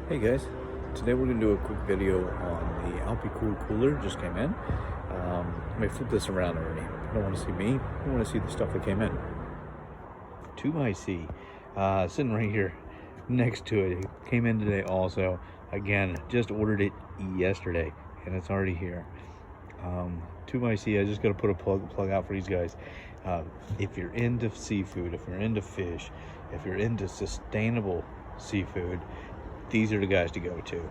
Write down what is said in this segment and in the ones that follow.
Hey guys, today we're going to do a quick video on the Alpicool cooler. Just came in. Let me flip this around already. You don't want to see me, you want to see the stuff that came in. 2x sitting right here next to it. It came in today also. Again, just ordered it yesterday and it's already here. 2x I just got to put a plug out for these guys. If you're into seafood, if you're into fish, if you're into sustainable seafood, these are the guys to go to.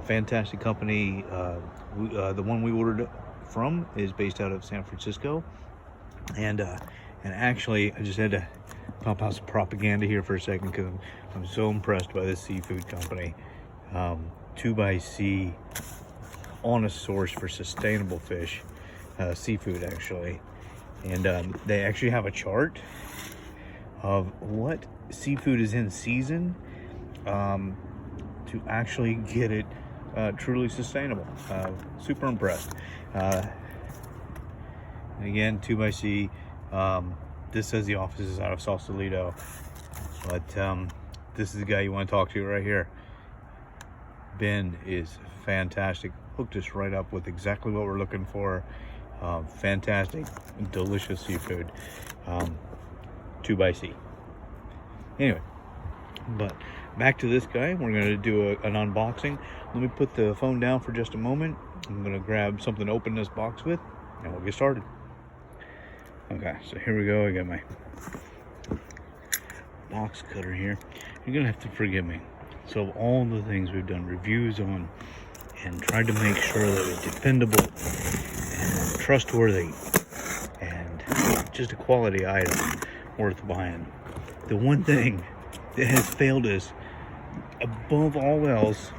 Fantastic company. The one we ordered from is based out of San Francisco, and actually I just had to pump out some propaganda here for a second because I'm so impressed by this seafood company. 2x on a source for sustainable fish, seafood actually, and they actually have a chart of what seafood is in season to actually get it truly sustainable. Super impressed. And again, 2x this says the office is out of Sausalito, but this is the guy you want to talk to right here. Ben is fantastic. Hooked us right up with exactly what we're looking for. Fantastic, delicious seafood. 2x. Anyway, but back to this guy. We're going to do an unboxing. Let me put the phone down for just a moment. I'm going to grab something to open this box with and we'll get started. Okay, so here we go. I got my box cutter here. You're going to have to forgive me. So all the things we've done reviews on and tried to make sure that it was dependable and trustworthy and just a quality item worth buying. The one thing that has failed us above all else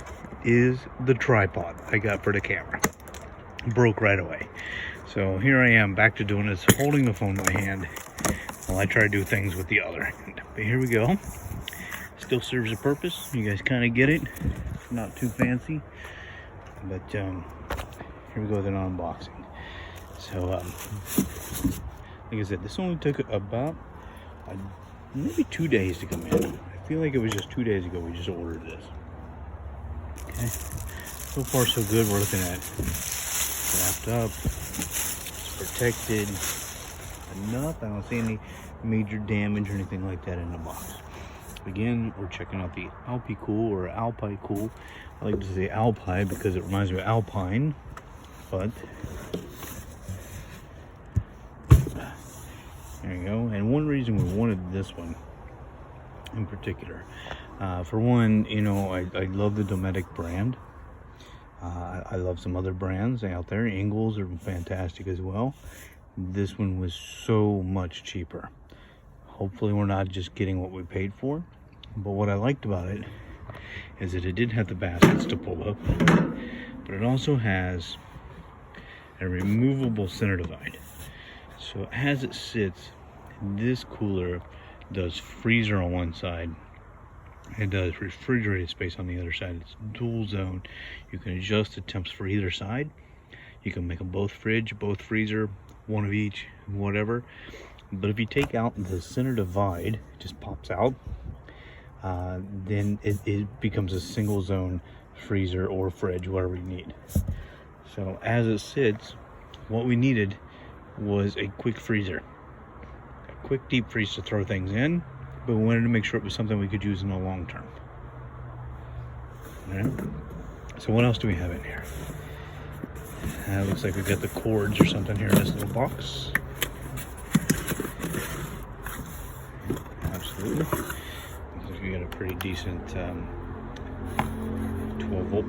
is the tripod I got for the camera. Broke right away. So here I am back to doing this, holding the phone in my hand while I try to do things with the other hand. But here we go. Still serves a purpose. You guys kind of get it. Not too fancy, but here we go with an unboxing. So like I said, this only took about maybe 2 days to come in. I feel like it was just 2 days ago we just ordered this. Okay, so far so good. We're looking at wrapped up, it's protected enough. I don't see any major damage or anything like that in the box. Again, we're checking out the Alpicool or Alpicool. I like to say Alpi because it reminds me of Alpine, but there you go. And one reason we wanted this one in particular, for one, you know, I love the Dometic brand. I love some other brands out there. Ingles are fantastic as well. This one was so much cheaper. Hopefully we're not just getting what we paid for. But what I liked about it is that it did have the baskets to pull up, but it also has a removable center divide. So as it sits, this cooler does freezer on one side. It does refrigerated space on the other side. It's dual zone. You can adjust the temps for either side. You can make them both fridge, both freezer, one of each, whatever. But if you take out the center divide, it just pops out. Then it becomes a single zone freezer or fridge, whatever you need. So as it sits, what we needed was a quick freezer. A quick deep freeze to throw things in, but we wanted to make sure it was something we could use in the long term. All right. So what else do we have in here? Looks like we've got the cords or something here in this little box. Absolutely. Looks like we got a pretty decent 12-volt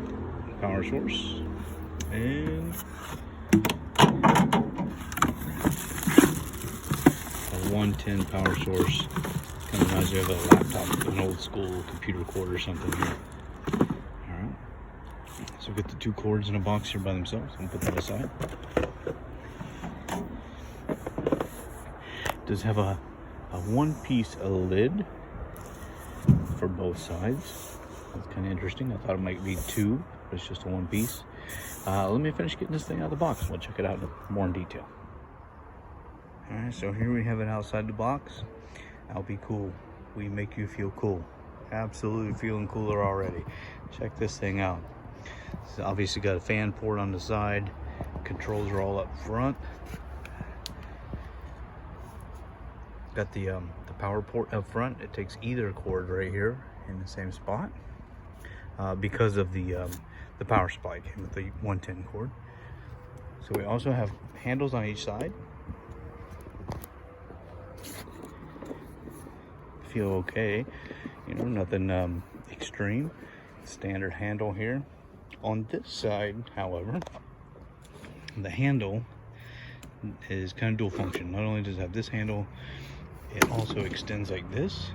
power source. And a 110 power source. Kind of reminds me of a laptop, an old school computer cord or something here. Alright. So we've got the two cords in a box here by themselves. I'm gonna put that aside. It does have a one-piece lid for both sides. That's kind of interesting. I thought it might be two, but it's just a one piece. Let me finish getting this thing out of the box. We'll check it out more in detail. All right, so here we have it outside the box. Alpicool, we make you feel cool. Absolutely feeling cooler already. Check this thing out. It's obviously got a fan port on the side. Controls are all up front. Got the power port up front. It takes either cord right here in the same spot because of the power supply came with the 110 cord. So we also have handles on each side. Feel okay, you know, nothing extreme. Standard handle here. On this side, however, the handle is kind of dual function. Not only does it have this handle, it also extends like this,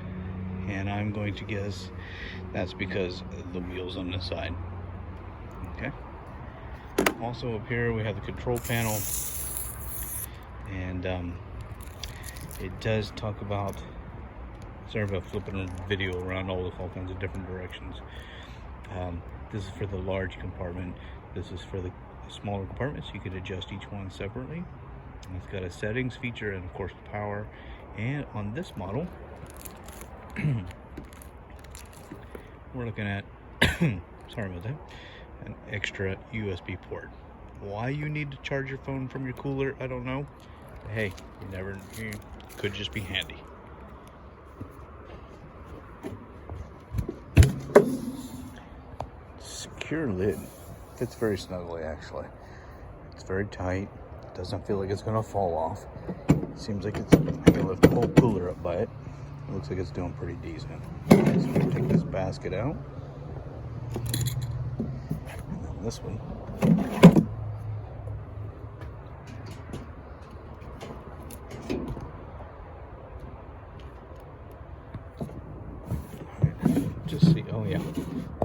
and I'm going to guess that's because of the wheels on this side. Okay. Also up here we have the control panel, and it does talk about, sorry about flipping the video around all kinds of different directions. This is for the large compartment. This is for the smaller compartments. You could adjust each one separately. And it's got a settings feature and of course the power. And on this model, we're looking at, sorry about that, an extra USB port. Why you need to charge your phone from your cooler, I don't know. But hey, you could just be handy. Secure lid. Fits very snugly actually. It's very tight. It doesn't feel like it's gonna fall off. It seems like I can lift the whole cooler up by it. It looks like it's doing pretty decent. Okay, so we'll take this basket out. And then this one. Alright, just see, oh yeah,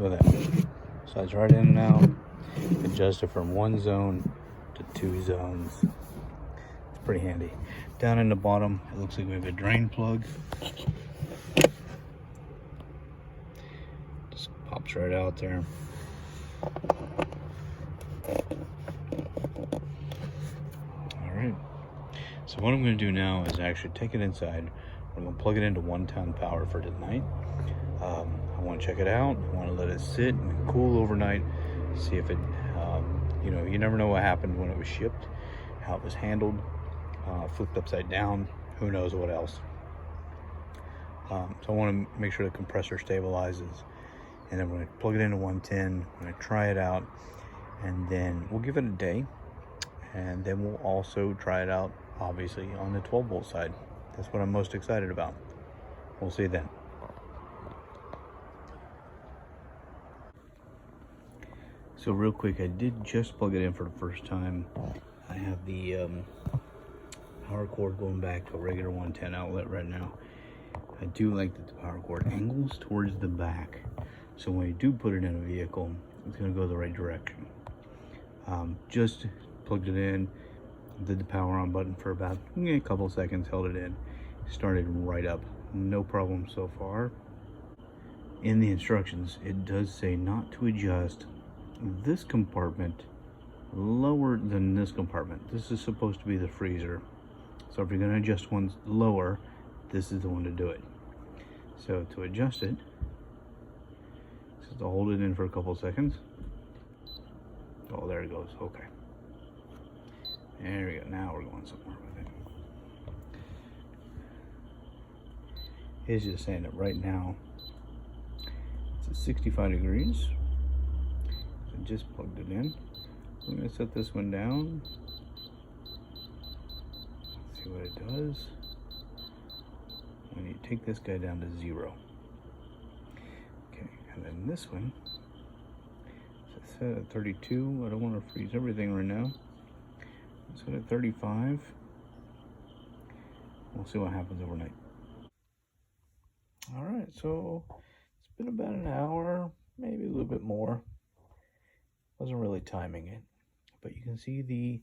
look at that. Slides right in and out. Adjust it from one zone to 2 zones. It's pretty handy. Down in the bottom, it looks like we have a drain plug. Just pops right out there. Alright. So what I'm going to do now is actually take it inside. We're going to plug it into 1-ton power for tonight. I want to check it out. I want to let it sit and cool overnight. See if it, you know, you never know what happened when it was shipped, how it was handled, flipped upside down, who knows what else. So I want to make sure the compressor stabilizes, and then we're going to plug it into 110, we're going to try it out, and then we'll give it a day, and then we'll also try it out, obviously, on the 12-volt side. That's what I'm most excited about. We'll see then. So real quick, I did just plug it in for the first time. I have the power cord going back to a regular 110 outlet right now. I do like that the power cord angles towards the back, so when you do put it in a vehicle, it's going to go the right direction. Just plugged it in, did the power on button for about a couple seconds, held it in, started right up. No problem so far. In the instructions, it does say not to adjust this compartment lower than this compartment. This is supposed to be the freezer, so if you're going to adjust one lower, this is the one to do it. So to adjust it, just to hold it in for a couple seconds. Oh, there it goes. Okay, there we go. Now we're going somewhere with it. It's just saying that right now it's at 65 degrees. I just plugged it in. I'm going to set this one down. See what it does. When you take this guy down to 0. Okay, and then this one is set at 32. I don't want to freeze everything right now. Set at 35. We'll see what happens overnight. Alright, so it's been about an hour, maybe a little bit more. Wasn't really timing it, but you can see the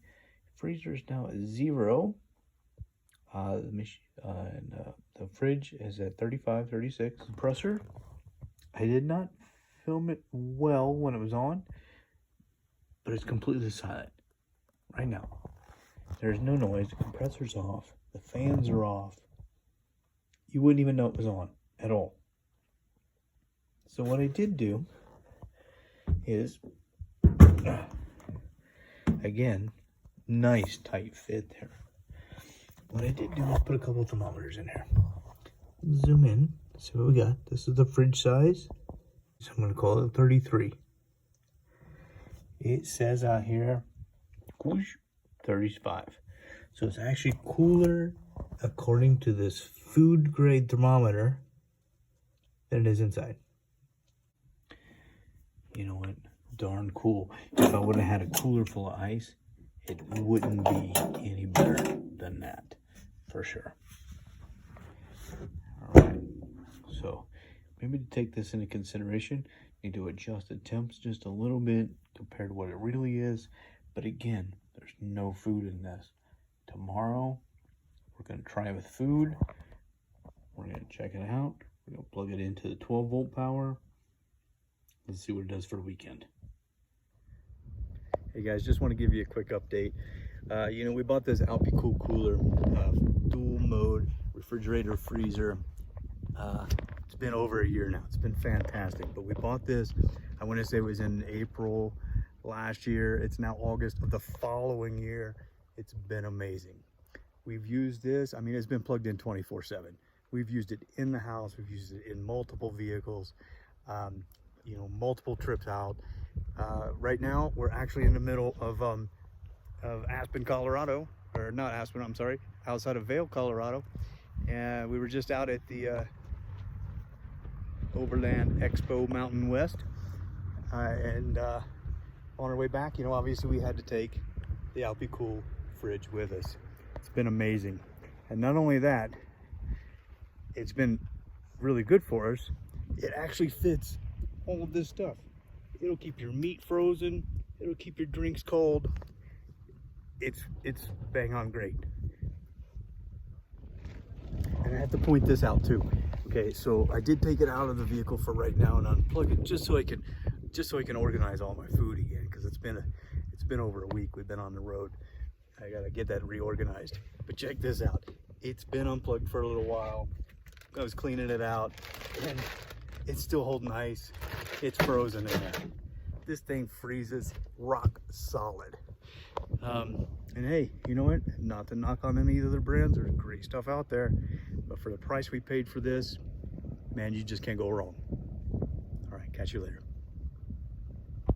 freezer is now at 0. The fridge is at 35, 36. Compressor, I did not film it well when it was on, but it's completely silent right now. There's no noise. The compressor's off. The fans are off. You wouldn't even know it was on at all. So what I did do is, again, nice tight fit there. What I did do was put a couple of thermometers in here. Zoom in, see what we got. This is the fridge size. So I'm gonna call it 33. It says out here, whoosh, 35. So it's actually cooler, according to this food grade thermometer, than it is inside. You know what? Darn cool. If I would have had a cooler full of ice, it wouldn't be any better than that, for sure. All right. So maybe to take this into consideration, you need to adjust the temps just a little bit compared to what it really is. But again, there's no food in this. Tomorrow, we're going to try it with food. We're going to check it out. We're going to plug it into the 12-volt power. Let's see what it does for the weekend. Hey guys, just want to give you a quick update. You know, we bought this Alpicool cooler, dual mode refrigerator freezer. It's been over a year now. It's been fantastic. But we bought this, I want to say it was in April last year. It's now August of the following year. It's been amazing. We've used this, I mean, it's been plugged in 24/7. We've used it in the house. We've used it in multiple vehicles, you know, multiple trips out. Right now, we're actually in the middle of Aspen, Colorado, or not Aspen, I'm sorry, outside of Vail, Colorado. And we were just out at the Overland Expo Mountain West. And on our way back, you know, obviously we had to take the Alpicool fridge with us. It's been amazing. And not only that, it's been really good for us. It actually fits all of this stuff. It'll keep your meat frozen. It'll keep your drinks cold. It's bang on great. And I have to point this out too. Okay, so I did take it out of the vehicle for right now and unplug it just so I can organize all my food again, because it's been over a week we've been on the road. I gotta get that reorganized. But check this out. It's been unplugged for a little while. I was cleaning it out and it's still holding ice. It's frozen in there. This thing freezes rock solid. And hey, you know what? Not to knock on any other brands, there's great stuff out there. But for the price we paid for this, man, you just can't go wrong. All right, catch you later.